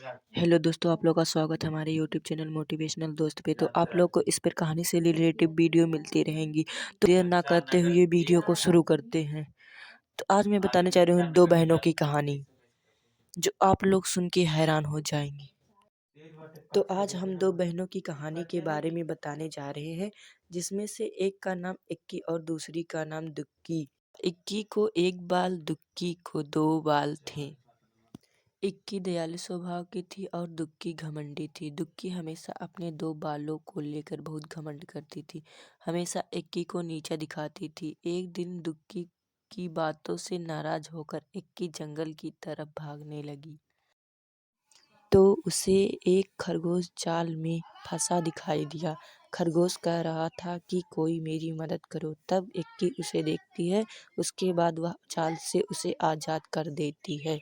Hello दोस्तों, आप लोग का स्वागत है हमारे यूट्यूब चैनल मोटिवेशनल दोस्त पे। तो आप लोग को इस पर कहानी से रिलेटेड वीडियो मिलती रहेंगी। तो देर ना करते हुए वीडियो को शुरू करते हैं। तो आज मैं बताने जा रही हूँ दो बहनों की कहानी, जो आप लोग सुन के हैरान हो जाएंगी। तो आज हम दो बहनों की कहानी के बारे में बताने जा रहे हैं, जिसमें से एक का नाम इक्की और दूसरी का नाम दुक्की। इक्की को एक बाल, दुक्की को दो बाल थे। इक्की दयालु स्वभाव की थी और दुक्की घमंडी थी। दुक्की हमेशा अपने दो बालों को लेकर बहुत घमंड करती थी, हमेशा इक्की को नीचा दिखाती थी। एक दिन दुक्की की बातों से नाराज होकर इक्की जंगल की तरफ भागने लगी, तो उसे एक खरगोश जाल में फंसा दिखाई दिया। खरगोश कह रहा था कि कोई मेरी मदद करो। तब इक्की उसे देखती है, उसके बाद वह जाल से उसे आज़ाद कर देती है।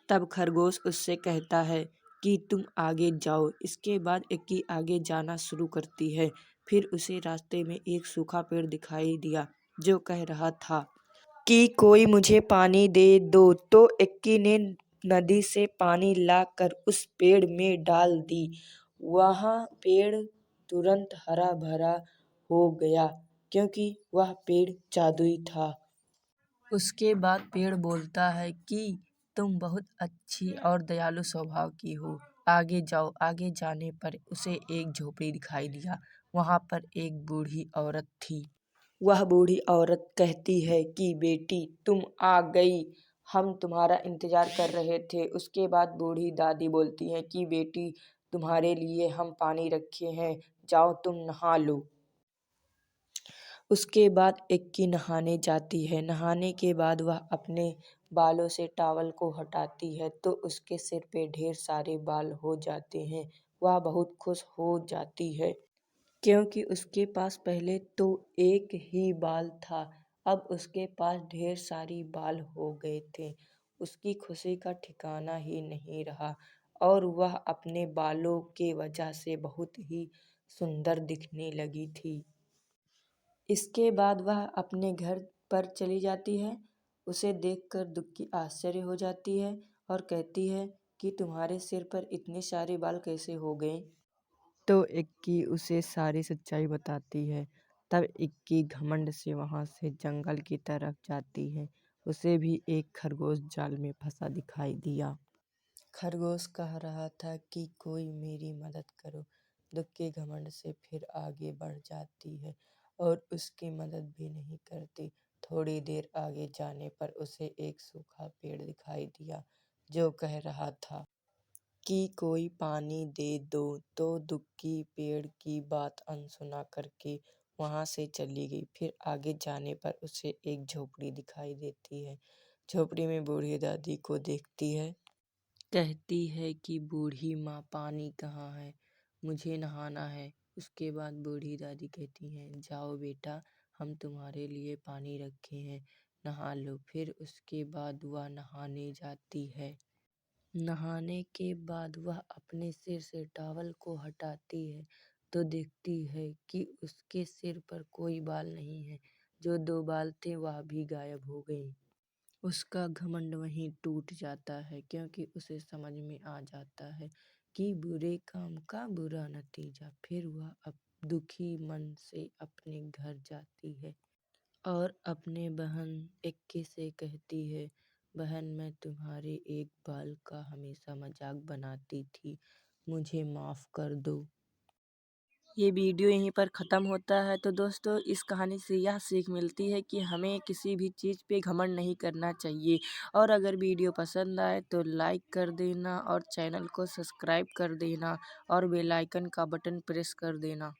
तब खरगोश उससे कहता है कि तुम आगे जाओ। इसके बाद इक्की आगे जाना शुरू करती है। फिर उसे रास्ते में एक सूखा पेड़ दिखाई दिया, जो कह रहा था कि कोई मुझे पानी दे दो। तो इक्की ने नदी से पानी लाकर उस पेड़ में डाल दी। वहाँ पेड़ तुरंत हरा भरा हो गया, क्योंकि वह पेड़ जादुई था। उसके बाद पेड़ बोलता है कि तुम बहुत अच्छी और दयालु स्वभाव की हो, आगे जाओ। आगे जाने पर उसे एक झोपड़ी दिखाई दिया। वहाँ पर एक बूढ़ी औरत थी। वह बूढ़ी औरत कहती है कि बेटी, तुम आ गई, हम तुम्हारा इंतजार कर रहे थे। उसके बाद बूढ़ी दादी बोलती है कि बेटी, तुम्हारे लिए हम पानी रखे हैं, जाओ तुम नहा लो। उसके बाद इक्की नहाने जाती है। नहाने के बाद वह अपने बालों से टॉवल को हटाती है, तो उसके सिर पे ढेर सारे बाल हो जाते हैं। वह बहुत खुश हो जाती है, क्योंकि उसके पास पहले तो एक ही बाल था, अब उसके पास ढेर सारी बाल हो गए थे। उसकी खुशी का ठिकाना ही नहीं रहा, और वह अपने बालों के वजह से बहुत ही सुंदर दिखने लगी थी। इसके बाद वह अपने घर पर चली जाती है। उसे देखकर दुक्की आश्चर्य हो जाती है और कहती है कि तुम्हारे सिर पर इतने सारे बाल कैसे हो गए। तो इक्की उसे सारी सच्चाई बताती है। तब इक्की घमंड से वहाँ से जंगल की तरफ जाती है। उसे भी एक खरगोश जाल में फंसा दिखाई दिया। खरगोश कह रहा था कि कोई मेरी मदद करो। दुक्की घमंड से फिर आगे बढ़ जाती है और उसकी मदद भी नहीं करती। थोड़ी देर आगे जाने पर उसे एक सूखा पेड़ दिखाई दिया, जो कह रहा था कि कोई पानी दे दो। तो दुक्की पेड़ की बात अनसुना करके वहाँ से चली गई। फिर आगे जाने पर उसे एक झोपड़ी दिखाई देती है। झोपड़ी में बूढ़ी दादी को देखती है, कहती है कि बूढ़ी माँ, पानी कहाँ है, मुझे नहाना है। उसके बाद बूढ़ी दादी कहती हैं, जाओ बेटा, हम तुम्हारे लिए पानी रखे हैं, नहा लो। फिर उसके बाद वह नहाने जाती है। नहाने के बाद वह अपने सिर से टॉवल को हटाती है, तो देखती है कि उसके सिर पर कोई बाल नहीं है। जो दो बाल थे वह भी गायब हो गए। उसका घमंड वहीं टूट जाता है, क्योंकि उसे समझ में आ जाता है कि बुरे काम का बुरा नतीजा। फिर वह दुखी मन से अपने घर जाती है और अपने बहन इक्की से कहती है, बहन, मैं तुम्हारे एक बाल का हमेशा मजाक बनाती थी, मुझे माफ़ कर दो। ये वीडियो यहीं पर ख़त्म होता है। तो दोस्तों, इस कहानी से यह सीख मिलती है कि हमें किसी भी चीज़ पे घमंड नहीं करना चाहिए। और अगर वीडियो पसंद आए तो लाइक कर देना और चैनल को सब्सक्राइब कर देना और बेल आइकन का बटन प्रेस कर देना।